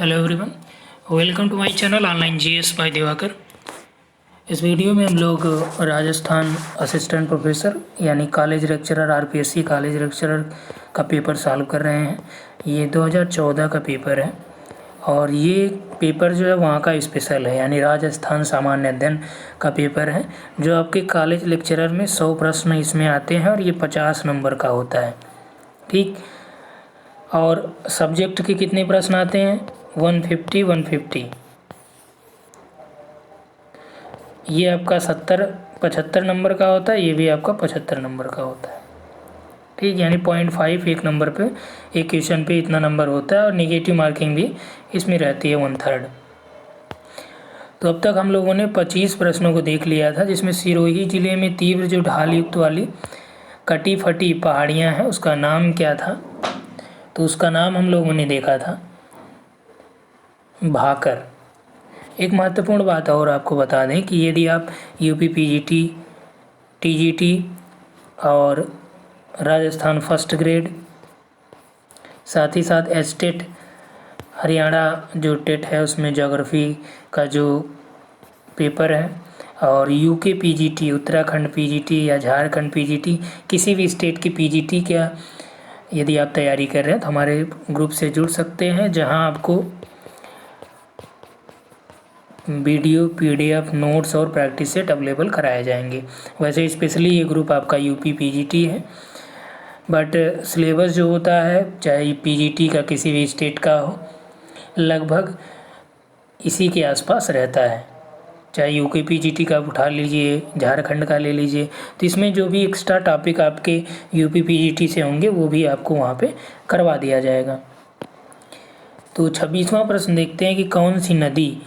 Hello everyone, welcome to my channel online GS by Diwakar. इस वीडियो में हम लोग राजस्थान असिस्टेंट प्रोफेसर यानी college lecturer RPSC college lecturer का पेपर सॉल्व कर रहे हैं। ये 2014 का पेपर है और ये पेपर जो है वहाँ का स्पेशल है, यानी राजस्थान सामान्य अध्ययन का पेपर है। जो आपके कॉलेज लेक्चरर में 100 प्रश्न इसमें आते हैं और ये 50 नंबर का होता है, ठीक। और सब्जेक्ट के कितने प्रश्न आते हैं? 150। ये आपका 75 नंबर का होता है, ये भी आपका 75 नंबर का होता है, ठीक। यानी 0.5 एक नंबर पे, एक क्वेश्चन पे इतना नंबर होता है और नेगेटिव मार्किंग भी इसमें रहती है 1/3। तो अब तक हम लोगों ने 25 प्रश्नों को देख लिया था, जिसमें सिरोही जिले में तीव्र जो ढाल युक्त वाली कटी फटी पहाड़ियाँ हैं उसका नाम क्या था? तो उसका नाम हम लोगों ने देखा था भाकर। एक महत्वपूर्ण बात और आपको बता दें कि यदि आप यूपी पीजीटी, टीजीटी और राजस्थान फर्स्ट ग्रेड, साथ ही साथ एस्टेट हरियाणा जो टेट है उसमें ज्योग्राफी का जो पेपर है, और यूके पीजीटी, उत्तराखंड पीजीटी या झारखंड पीजीटी, किसी भी स्टेट की पीजीटी का यदि आप तैयारी कर रहे हैं तो हमारे ग्रुप से जुड़ सकते हैं, जहां आपको वीडियो, पीडीएफ, नोट्स और प्रैक्टिस सेट अवेलेबल कराए जाएंगे। वैसे स्पेशली ये ग्रुप आपका यूपी पीजीटी है, बट सिलेबस जो होता है चाहे पीजीटी का किसी भी स्टेट का हो, लगभग इसी के आसपास रहता है। चाहे यूके पीजीटी का उठा लीजिए, झारखंड का ले लीजिए, तो इसमें जो भी एक्स्ट्रा टॉपिक आपके यूपी पीजीटी से होंगे वो भी आपको वहाँ पे करवा दिया जाएगा। तो 26वां प्रश्न देखते हैं कि कौन सी नदी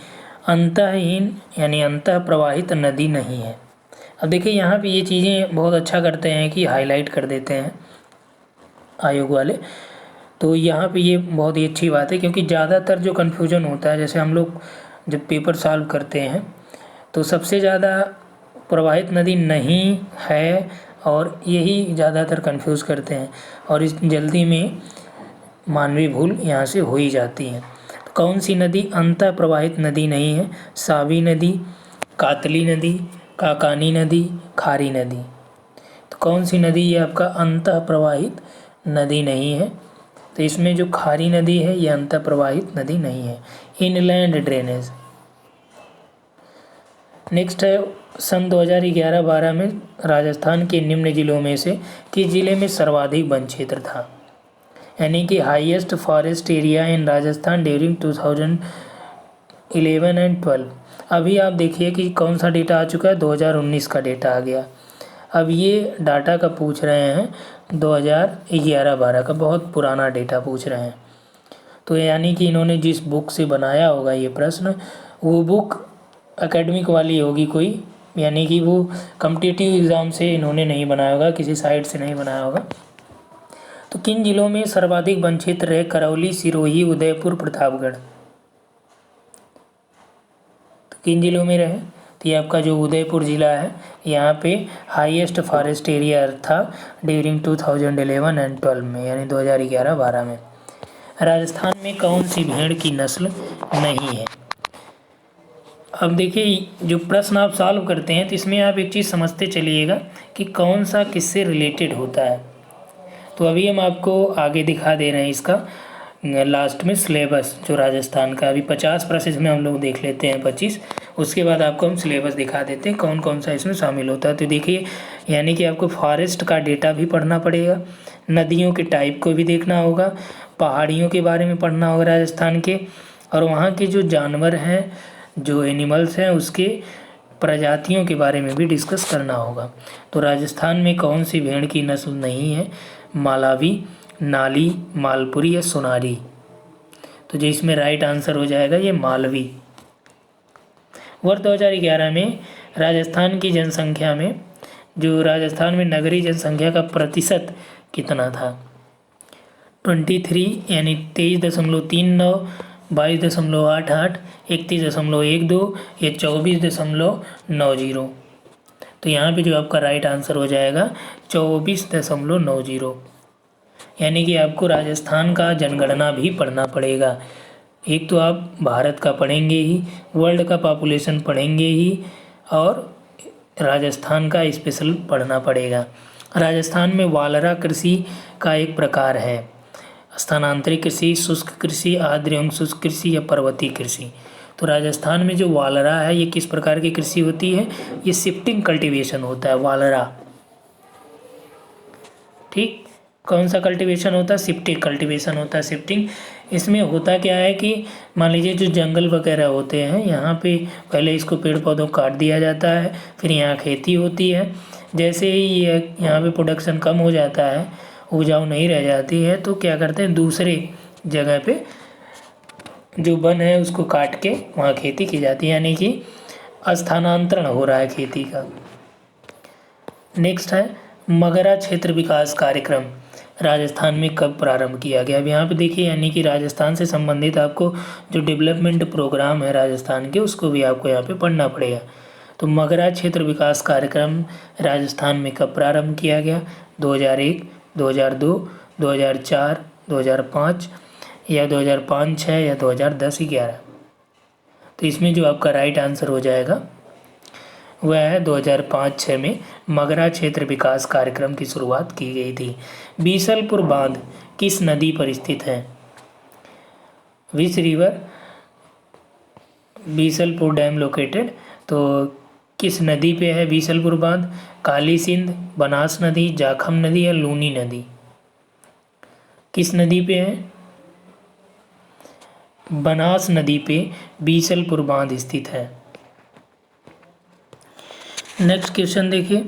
अंतहीन यानी अंतः प्रवाहित नदी नहीं है। अब देखिए यहाँ पे ये चीज़ें बहुत अच्छा करते हैं कि हाईलाइट कर देते हैं आयोग वाले। तो यहाँ पे ये बहुत ही अच्छी बात है, क्योंकि ज़्यादातर जो कन्फ्यूजन होता है, जैसे हम लोग जब पेपर सॉल्व करते हैं तो सबसे ज़्यादा प्रवाहित नदी नहीं है और यही ज़्यादातर कन्फ्यूज़ करते हैं, और इस जल्दी में मानवीय भूल यहाँ से हो ही जाती है। तो कौन सी नदी अंतः प्रवाहित नदी नहीं है? सावी नदी, कातली नदी, काकानी नदी, खारी नदी। तो कौन सी नदी ये आपका अंतः प्रवाहित नदी नहीं है? तो इसमें जो खारी नदी है ये अंतः प्रवाहित नदी नहीं है, इनलैंड ड्रेनेज। नेक्स्ट है सन 2011-12 में राजस्थान के निम्न जिलों में से किस जिले में सर्वाधिक वन क्षेत्र था? यानी कि highest forest area in Rajasthan during 2011 and 12। अभी आप देखिए कि कौन सा डेटा आ चुका है, 2019 का डेटा आ गया। अब ये डाटा का पूछ रहे हैं 2011-12 का, बहुत पुराना डेटा पूछ रहे हैं। तो यानी कि इन्होंने जिस बुक से बनाया होगा ये प्रश्न, वो बुक एकेडमिक वाली होगी कोई, यानी कि वो कॉम्पिटिटिव एग्ज़ाम से इन्होंने नहीं बनाया होगा, किसी साइट से नहीं बनाया होगा। तो किन जिलों में सर्वाधिक वन क्षेत्र है? करौली, सिरोही, उदयपुर, प्रतापगढ़। तो किन जिलों में रहे? तो ये आपका जो उदयपुर ज़िला है, यहाँ पे हाईएस्ट फॉरेस्ट एरिया था ड्यूरिंग 2011 एंड 12 में, यानी 2011-12 में। राजस्थान में कौन सी भेड़ की नस्ल नहीं है? अब देखिए जो प्रश्न आप सॉल्व करते हैं तो इसमें आप एक चीज़ समझते चलिएगा कि कौन सा किससे रिलेटेड होता है। तो अभी हम आपको आगे दिखा दे रहे हैं इसका लास्ट में सिलेबस जो राजस्थान का। अभी 50 प्रश्न में हम लोग देख लेते हैं, 25, उसके बाद आपको हम सिलेबस दिखा देते हैं कौन कौन सा इसमें शामिल होता है। तो देखिए यानी कि आपको फॉरेस्ट का डेटा भी पढ़ना पड़ेगा, नदियों के टाइप को भी देखना होगा, पहाड़ियों के बारे में पढ़ना होगा राजस्थान के, और वहाँ के जो जानवर हैं, जो एनिमल्स हैं, उसके प्रजातियों के बारे में भी डिस्कस करना होगा। तो राजस्थान में कौन सी भेड़ की नस्ल नहीं है? मालावी, नाली, मालपुरी या सोनारी। तो जो इसमें राइट आंसर हो जाएगा ये मालवी। वर्ष 2011 में राजस्थान की जनसंख्या में, जो राजस्थान में नगरीय जनसंख्या का प्रतिशत कितना था? 23 यानी 23.39, 22.88, 31.12 या 24.90। तो यहाँ पे जो आपका राइट आंसर हो जाएगा 24.90, यानी कि आपको राजस्थान का जनगणना भी पढ़ना पड़ेगा। एक तो आप भारत का पढ़ेंगे ही, वर्ल्ड का पॉपुलेशन पढ़ेंगे ही, और राजस्थान का स्पेशल पढ़ना पड़ेगा। राजस्थान में वालरा कृषि का एक प्रकार है। स्थानांतरित कृषि, शुष्क कृषि, आर्द्र एवं शुष्क कृषि या पर्वतीय कृषि। तो राजस्थान में जो वालरा है ये किस प्रकार की कृषि होती है? ये शिफ्टिंग कल्टीवेशन होता है वालरा। ठीक, कौन सा कल्टीवेशन होता है? शिफ्टिंग कल्टीवेशन होता है। शिफ्टिंग इसमें होता क्या है कि मान लीजिए जो जंगल वगैरह होते हैं यहाँ पे पहले इसको पेड़ पौधों काट दिया जाता है, फिर यहाँ खेती होती है। जैसे ही ये यहाँ पे प्रोडक्शन कम हो जाता है, उपजाऊ नहीं रह जाती है, तो क्या करते हैं दूसरे जगह पे जो वन है उसको काट के वहाँ खेती की जाती है, यानी कि स्थानांतरण हो रहा है खेती का। नेक्स्ट है मगरा क्षेत्र विकास कार्यक्रम राजस्थान में कब प्रारंभ किया गया? अब यहाँ पे देखिए, यानी कि राजस्थान से संबंधित आपको जो डेवलपमेंट प्रोग्राम है राजस्थान के, उसको भी आपको यहाँ पे पढ़ना पड़ेगा। तो मगरा क्षेत्र विकास कार्यक्रम राजस्थान में कब प्रारंभ किया गया? 2001, 2002, 2004, 2005 या 2005-06 या 2010-11। तो इसमें जो आपका राइट आंसर हो जाएगा वह है 2005-06 में मगरा क्षेत्र विकास कार्यक्रम की शुरुआत की गई थी। बीसलपुर बांध किस नदी पर स्थित है? Which river Bisalpur dam located. तो किस नदी पे है बीसलपुर बांध? काली सिंध, बनास नदी, जाखम नदी या लूनी नदी? किस नदी पे है? बनास नदी पे बीसलपुर बांध स्थित है। नेक्स्ट क्वेश्चन देखिए,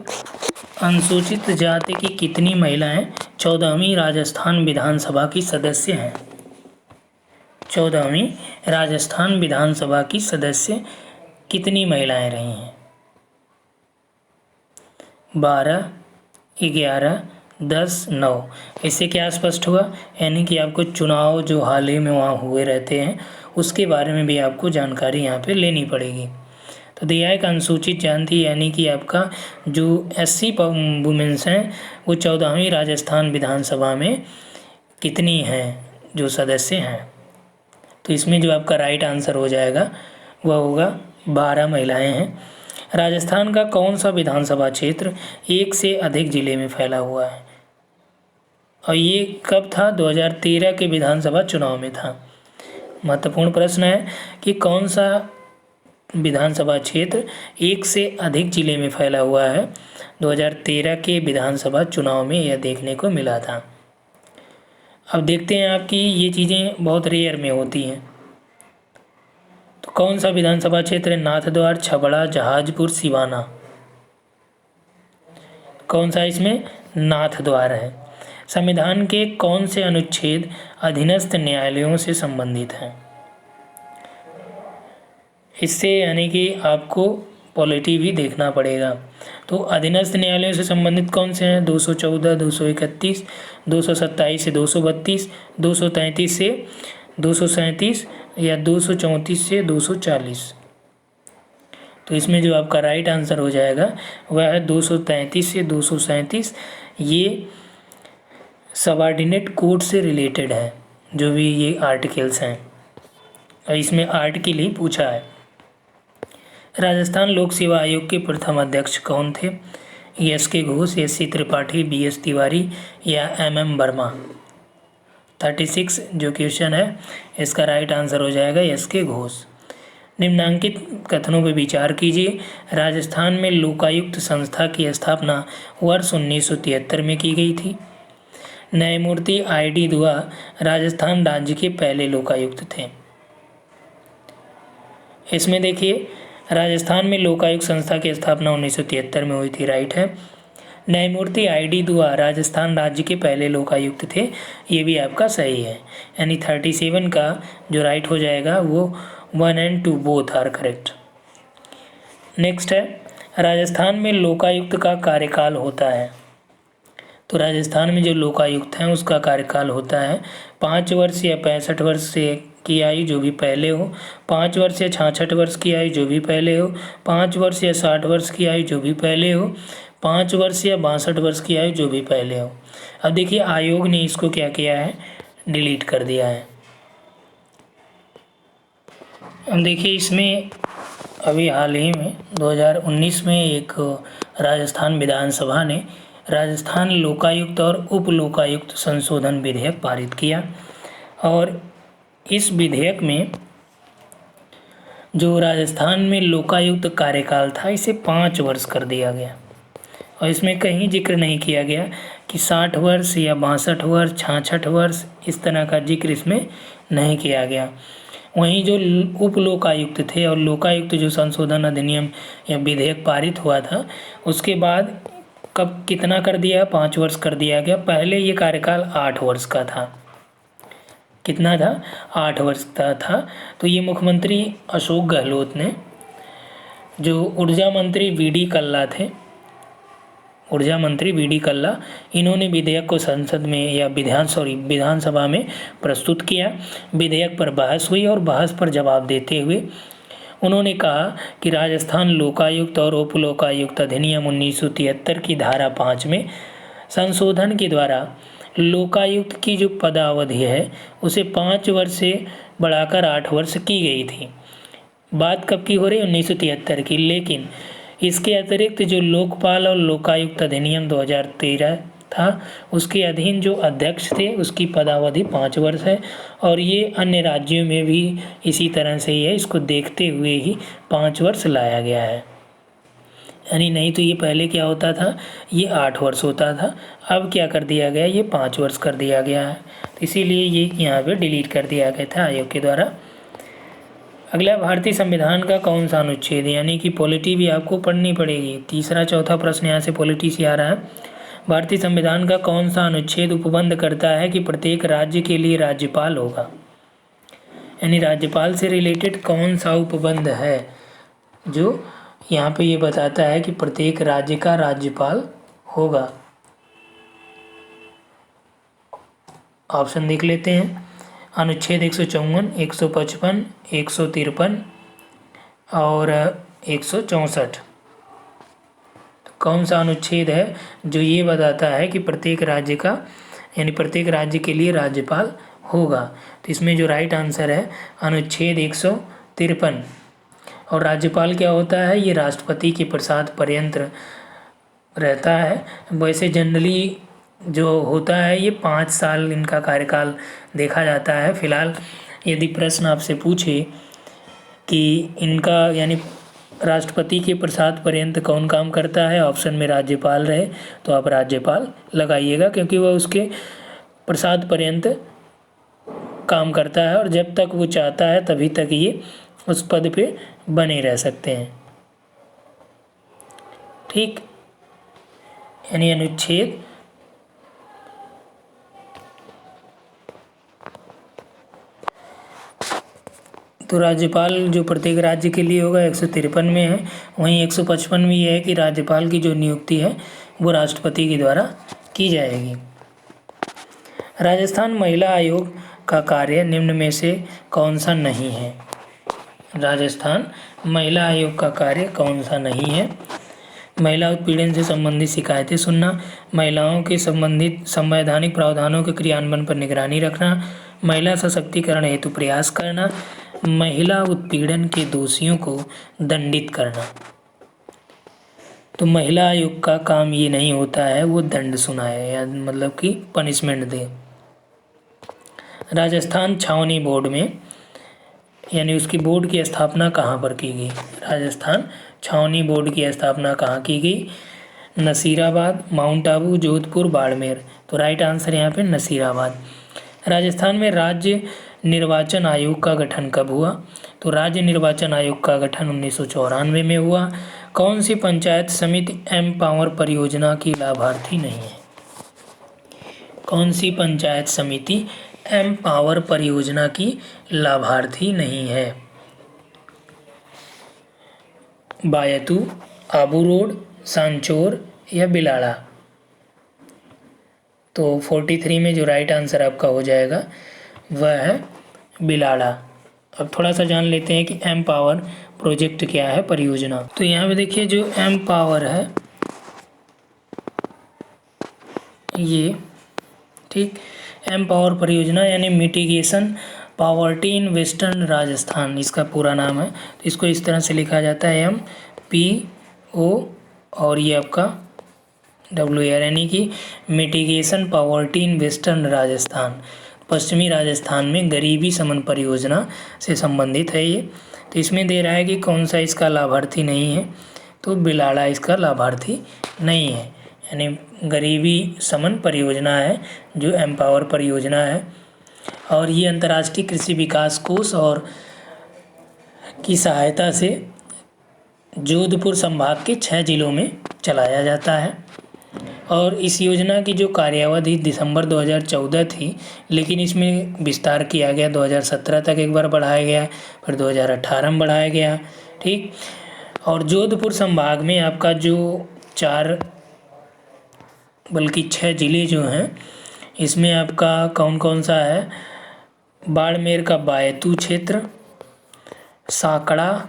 अनुसूचित जाति की कितनी महिलाएं 14वीं राजस्थान विधानसभा की सदस्य हैं? 14वीं राजस्थान विधानसभा की सदस्य कितनी महिलाएं रही हैं? 12, 11, 10, 9। इससे क्या स्पष्ट हुआ? यानी कि आपको चुनाव जो हाल ही में वहाँ हुए रहते हैं उसके बारे में भी आपको जानकारी यहाँ पे लेनी पड़ेगी। तो दिया है कि अनुसूचित जाति यानी कि आपका जो SC वुमेन्स हैं वो 14वीं राजस्थान विधानसभा में कितनी हैं जो सदस्य हैं? तो इसमें जो आपका राइट आंसर हो जाएगा वह होगा 12 महिलाएं हैं। राजस्थान का कौन सा विधानसभा क्षेत्र एक से अधिक जिले में फैला हुआ है? और ये कब था? 2013 के विधानसभा चुनाव में था। महत्वपूर्ण प्रश्न है कि कौन सा विधानसभा क्षेत्र एक से अधिक जिले में फैला हुआ है? 2013 के विधानसभा चुनाव में यह देखने को मिला था। अब देखते हैं आपकी ये चीज़ें बहुत रेयर में होती हैं। तो कौन सा विधानसभा क्षेत्र है? नाथद्वार, छबड़ा, जहाजपुर, सिवाना। कौन सा इसमें? नाथद्वार है। संविधान के कौन से अनुच्छेद अधीनस्थ न्यायालयों से संबंधित हैं? इससे यानी कि आपको पॉलिटी भी देखना पड़ेगा। तो अधीनस्थ न्यायालयों से संबंधित कौन से हैं? 214, 231, 227 से 232, 233 से 237 या 234 से 240। तो इसमें जो आपका राइट आंसर हो जाएगा वह है 233 से 237। ये सबऑर्डिनेट कोड से रिलेटेड है जो भी ये आर्टिकल्स हैं, और इसमें आर्टिकल ही पूछा है। राजस्थान लोक सेवा आयोग के प्रथम अध्यक्ष कौन थे? SK Ghosh, SC Tripathi, BS Tiwari या MM वर्मा? 36 जो क्वेश्चन है इसका राइट आंसर हो जाएगा SK घोष। निम्नांकित कथनों पर विचार कीजिए। राजस्थान में लोकायुक्त संस्था की स्थापना वर्ष 1973 में की गई थी। न्यायमूर्ति ID दुआ राजस्थान राज्य के पहले लोकायुक्त थे। इसमें देखिए राजस्थान में लोकायुक्त संस्था की स्थापना 1973 में हुई थी, राइट है। न्यायमूर्ति ID दुआ राजस्थान राज्य के पहले लोकायुक्त थे, ये भी आपका सही है। यानी 37 का जो राइट हो जाएगा वो 1 and 2 both are correct. Next है राजस्थान में लोकायुक्त का कार्यकाल होता है। तो राजस्थान में जो लोकायुक्त हैं उसका कार्यकाल होता है 5 वर्ष या 65 वर्ष से की आयु जो भी पहले हो, 5 वर्ष या 66 वर्ष की आयु जो भी पहले हो, 5 वर्ष या 60 वर्ष की आयु जो भी पहले हो, 5 वर्ष या 62 वर्ष की आयु जो भी पहले हो। अब देखिए आयोग ने इसको क्या किया है, डिलीट कर दिया है। हम देखिए इसमें अभी हाल ही में 2019 में एक राजस्थान विधानसभा ने राजस्थान लोकायुक्त और उप लोकायुक्त संशोधन विधेयक पारित किया और इस विधेयक में जो राजस्थान में लोकायुक्त कार्यकाल था इसे 5 वर्ष कर दिया गया और इसमें कहीं जिक्र नहीं किया गया कि 60 वर्ष या 62 वर्ष 66 वर्ष इस तरह का जिक्र इसमें नहीं किया गया। वहीं जो उप लोकायुक्त थे और लोकायुक्त जो संशोधन अधिनियम या विधेयक पारित हुआ था उसके बाद कब कितना कर दिया 5 वर्ष कर दिया गया। पहले ये कार्यकाल 8 वर्ष का था। कितना था 8 वर्ष का था। तो ये मुख्यमंत्री अशोक गहलोत ने जो ऊर्जा मंत्री वी डी कल्ला इन्होंने विधेयक को संसद में या विधानसभा में प्रस्तुत किया। विधेयक पर बहस हुई और बहस पर जवाब देते हुए उन्होंने कहा कि राजस्थान लोकायुक्त और उप लोकायुक्त अधिनियम 1973 की धारा 5 में संशोधन के द्वारा लोकायुक्त की जो पदावधि है उसे 5 वर्ष से बढ़ाकर 8 वर्ष की गई थी। बात कब की हो रही है 1973 की। लेकिन इसके अतिरिक्त जो लोकपाल और लोकायुक्त अधिनियम 2013 था उसके अधीन जो अध्यक्ष थे उसकी पदावधि 5 वर्ष है और ये अन्य राज्यों में भी इसी तरह से ही है। इसको देखते हुए ही 5 वर्ष लाया गया है। यानी नहीं तो ये पहले क्या होता था ये 8 वर्ष होता था। अब क्या कर दिया गया ये 5 वर्ष कर दिया गया है। तो इसीलिए ये यहाँ पे डिलीट कर दिया गया था आयोग के द्वारा। अगला भारतीय संविधान का कौन सा अनुच्छेद, यानी कि पॉलिटी भी आपको पढ़नी पड़ेगी। तीसरा चौथा प्रश्न यहाँ से पॉलिटी से आ रहा है। भारतीय संविधान का कौन सा अनुच्छेद उपबंध करता है कि प्रत्येक राज्य के लिए राज्यपाल होगा। यानी राज्यपाल से रिलेटेड कौन सा उपबंध है जो यहाँ पे ये बताता है कि प्रत्येक राज्य का राज्यपाल होगा। ऑप्शन देख लेते हैं। अनुच्छेद 154, 155, 153 और 164। तो कौन सा अनुच्छेद है जो ये बताता है कि प्रत्येक राज्य का यानी प्रत्येक राज्य के लिए राज्यपाल होगा। तो इसमें जो राइट आंसर है अनुच्छेद 153। और राज्यपाल क्या होता है ये राष्ट्रपति के प्रसाद पर्यंत रहता है। वैसे जनरली जो होता है ये 5 साल इनका कार्यकाल देखा जाता है। फिलहाल यदि प्रश्न आपसे पूछे कि इनका यानी राष्ट्रपति के प्रसाद पर्यंत कौन काम करता है, ऑप्शन में राज्यपाल रहे तो आप राज्यपाल लगाइएगा क्योंकि वह उसके प्रसाद पर्यंत काम करता है और जब तक वो चाहता है तभी तक ये उस पद पे बने रह सकते हैं। ठीक, यानी अनुच्छेद तो राज्यपाल जो प्रत्येक राज्य के लिए होगा 153 में है। वहीं 155 में यह है कि राज्यपाल की जो नियुक्ति है वो राष्ट्रपति के द्वारा की जाएगी। राजस्थान महिला आयोग का कार्य निम्न में से कौन सा नहीं है। राजस्थान महिला आयोग का कार्य कौन सा नहीं है। महिला उत्पीड़न से संबंधित शिकायतें सुनना, महिलाओं के संबंधित संवैधानिक प्रावधानों के क्रियान्वयन पर निगरानी रखना, महिला सशक्तिकरण हेतु प्रयास करना, महिला उत्पीड़न के दोषियों को दंडित करना। तो महिला आयोग का काम ये नहीं होता है वो दंड सुनाए या मतलब कि पनिशमेंट दे। राजस्थान छावनी बोर्ड में यानी उसकी बोर्ड की स्थापना कहाँ पर की गई। राजस्थान छावनी बोर्ड की स्थापना कहाँ की गई। नसीराबाद, माउंट आबू, जोधपुर, बाड़मेर। तो राइट आंसर यहाँ पे नसीराबाद। राजस्थान में राज्य निर्वाचन आयोग का गठन कब हुआ। तो राज्य निर्वाचन आयोग का गठन 1994 में हुआ। कौन सी पंचायत समिति एम पावर परियोजना की लाभार्थी नहीं है। कौन सी पंचायत समिति एम पावर परियोजना की लाभार्थी नहीं है। बायतू, आबू रोड, सांचौर या बिलाड़ा। तो 43 में जो राइट आंसर आपका हो जाएगा वह है बिलाड़ा। अब थोड़ा सा जान लेते हैं कि एम पावर प्रोजेक्ट क्या है, परियोजना। तो यहाँ पे देखिए जो एम पावर है ये ठीक एम पावर परियोजना यानी mitigation poverty in western Rajasthan इसका पूरा नाम है। तो इसको इस तरह से लिखा जाता है MPO और ये आपका WR, यानी कि mitigation poverty in western Rajasthan, पश्चिमी राजस्थान में गरीबी शमन परियोजना से संबंधित है ये। तो इसमें दे रहा है कि कौन सा इसका लाभार्थी नहीं है, तो बिलाड़ा इसका लाभार्थी नहीं है, यानी गरीबी शमन परियोजना है जो एम्पावर परियोजना है। और ये अंतर्राष्ट्रीय कृषि विकास कोष और की सहायता से जोधपुर संभाग के 6 जिलों में चलाया जाता है। और इस योजना की जो कार्यावधि दिसंबर 2014 थी, लेकिन इसमें विस्तार किया गया, 2017 तक एक बार बढ़ाया गया, फिर 2018 में बढ़ाया गया। ठीक, और जोधपुर संभाग में आपका जो 4 बल्कि 6 ज़िले जो हैं, इसमें आपका कौन कौन सा है, बाड़मेर का बायतू क्षेत्र, साकड़ा,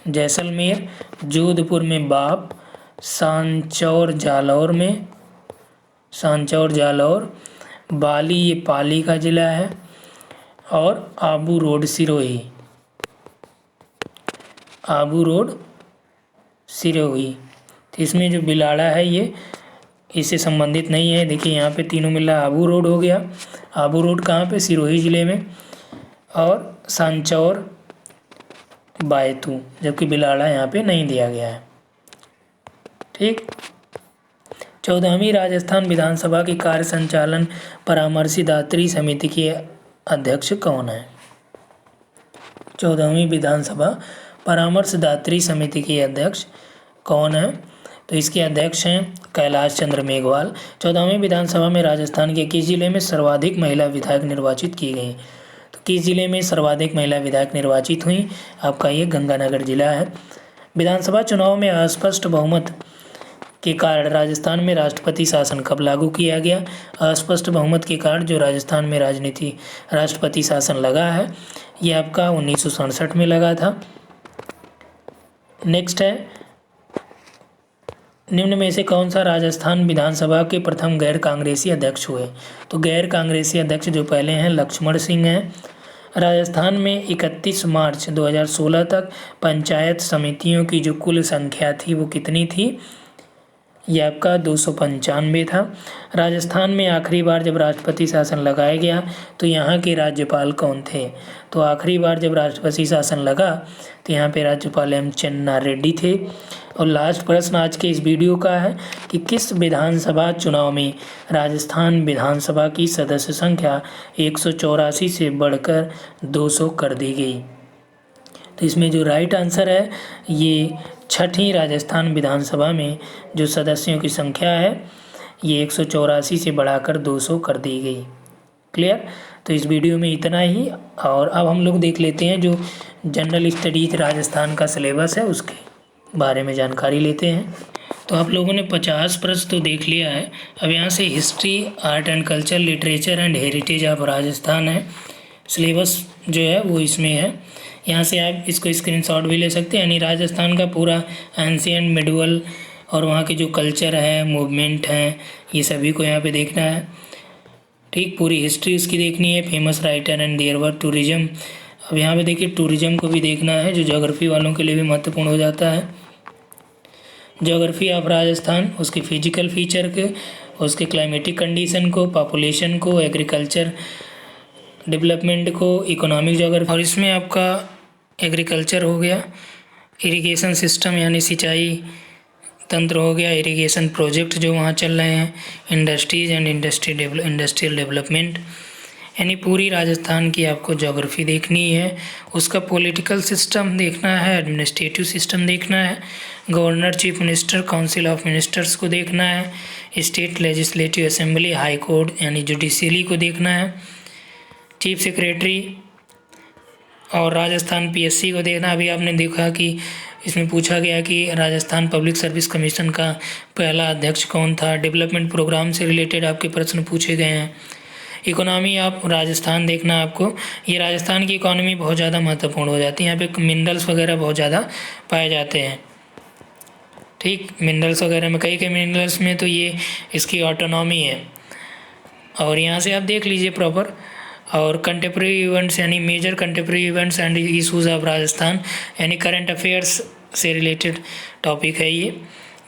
जैसलमेर, जोधपुर में बाप, सांचौर जालौर, बाली ये पाली का ज़िला है, और आबू रोड सिरोही। तो इसमें जो बिलाड़ा है ये इससे संबंधित नहीं है। देखिए यहाँ पे तीनों मिला आबू रोड हो गया। आबू रोड कहाँ पे, सिरोही ज़िले में, और सांचौर बायतू, जबकि बिलाड़ा यहाँ पे नहीं दिया गया है। ठीक, 14वीं राजस्थान विधानसभा की कार्य संचालन परामर्शदात्री समिति के अध्यक्ष कौन है? 14वीं विधानसभा परामर्शदात्री समिति के अध्यक्ष कौन है? तो इसके अध्यक्ष हैं कैलाश चंद्र मेघवाल। 14वीं विधानसभा में राजस्थान के किस जिले में सर्वाधिक महिला विधायक निर्वाचित की गई? तो किस जिले में सर्वाधिक महिला विधायक निर्वाचित हुई? आपका ये गंगानगर जिला है। विधानसभा चुनाव में अस्पष्ट बहुमत के कारण राजस्थान में राष्ट्रपति शासन कब लागू किया गया? अस्पष्ट बहुमत के कारण जो राजस्थान में राष्ट्रपति शासन लगा है, ये आपका 1967 में लगा था। नेक्स्ट है, निम्न में से कौन सा राजस्थान विधानसभा के प्रथम गैर कांग्रेसी अध्यक्ष हुए? तो गैर कांग्रेसी अध्यक्ष जो पहले हैं लक्ष्मण सिंह हैं। राजस्थान में 31 मार्च 2016 तक पंचायत समितियों की जो कुल संख्या थी वो कितनी थी? ये आपका 295 था। राजस्थान में आखिरी बार जब राष्ट्रपति शासन लगाया गया तो यहाँ के राज्यपाल कौन थे? तो आखिरी बार जब राष्ट्रपति शासन लगा तो यहाँ पे राज्यपाल M चन्ना रेड्डी थे। और लास्ट प्रश्न आज के इस वीडियो का है कि किस विधानसभा चुनाव में राजस्थान विधानसभा की सदस्य संख्या 184 से बढ़कर 200 कर दी गई? तो इसमें जो राइट आंसर है ये 6ठी राजस्थान विधानसभा में जो सदस्यों की संख्या है ये 184 से बढ़ाकर 200 कर दी गई। क्लियर? तो इस वीडियो में इतना ही, और अब हम लोग देख लेते हैं जो जनरल स्टडीज राजस्थान का सिलेबस है उसके बारे में जानकारी लेते हैं। तो आप लोगों ने 50 प्रश्न तो देख लिया है। अब यहाँ से history, art and culture, literature and heritage of Rajasthan है, सिलेबस जो है वो इसमें है। यहाँ से आप इसको स्क्रीनशॉट भी ले सकते हैं, यानी राजस्थान का पूरा एंशिएंट, मिडवल और वहाँ के जो कल्चर है, मूवमेंट हैं, ये सभी को यहाँ पे देखना है। ठीक, पूरी हिस्ट्री उसकी देखनी है, famous writer and their work, tourism. अब यहाँ पे देखिए टूरिज्म को भी देखना है जो ज्योग्राफी वालों के लिए भी महत्वपूर्ण हो जाता है। ज्योग्राफी ऑफ राजस्थान, उसके फिजिकल फीचर के, उसके क्लाइमेटिक कंडीशन को, पॉपुलेशन को, एग्रीकल्चर डेवलपमेंट को, इकोनॉमिक ज्योग्राफी, और इसमें आपका एग्रीकल्चर हो गया, इरिगेशन सिस्टम यानी सिंचाई तंत्र हो गया, इरिगेशन प्रोजेक्ट जो वहाँ चल रहे हैं, इंडस्ट्रीज एंड इंडस्ट्रियल डेवलपमेंट, यानी पूरी राजस्थान की आपको ज्योग्राफी देखनी है। उसका पॉलिटिकल सिस्टम देखना है, एडमिनिस्ट्रेटिव सिस्टम देखना है, governor, chief minister, council of ministers को देखना है, state legislative assembly, high court यानी जुडिशरी को देखना है, चीफ सेक्रेटरी और राजस्थान PSC को देखना। अभी आपने देखा कि इसमें पूछा गया कि राजस्थान पब्लिक सर्विस कमीशन का पहला अध्यक्ष कौन था। डेवलपमेंट प्रोग्राम से रिलेटेड आपके प्रश्न पूछे गए हैं। इकोनॉमी आप राजस्थान देखना आपको, ये राजस्थान की इकोनॉमी बहुत ज़्यादा महत्वपूर्ण हो जाती है। यहाँ पे मिनरल्स वगैरह बहुत ज़्यादा पाए जाते हैं। ठीक, मिनरल्स वगैरह में कई मिनरल्स में तो ये इसकी ऑटोनॉमी है। और यहाँ से आप देख लीजिए प्रॉपर। और कंटेम्प्रेरी इवेंट्स यानी major contemporary events and issues of Rajasthan यानी करंट अफेयर्स से रिलेटेड टॉपिक है ये।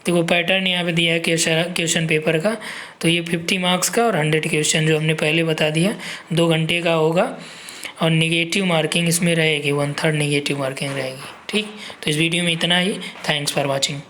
तो वो पैटर्न यहाँ पे दिया है क्वेश्चन पेपर का। तो ये 50 मार्क्स का और 100 क्वेश्चन जो हमने पहले बता दिया 2 घंटे का होगा। और नेगेटिव मार्किंग इसमें रहेगी, 1/3 नेगेटिव मार्किंग रहेगी। ठीक, तो इस वीडियो में इतना ही। Thanks for watching.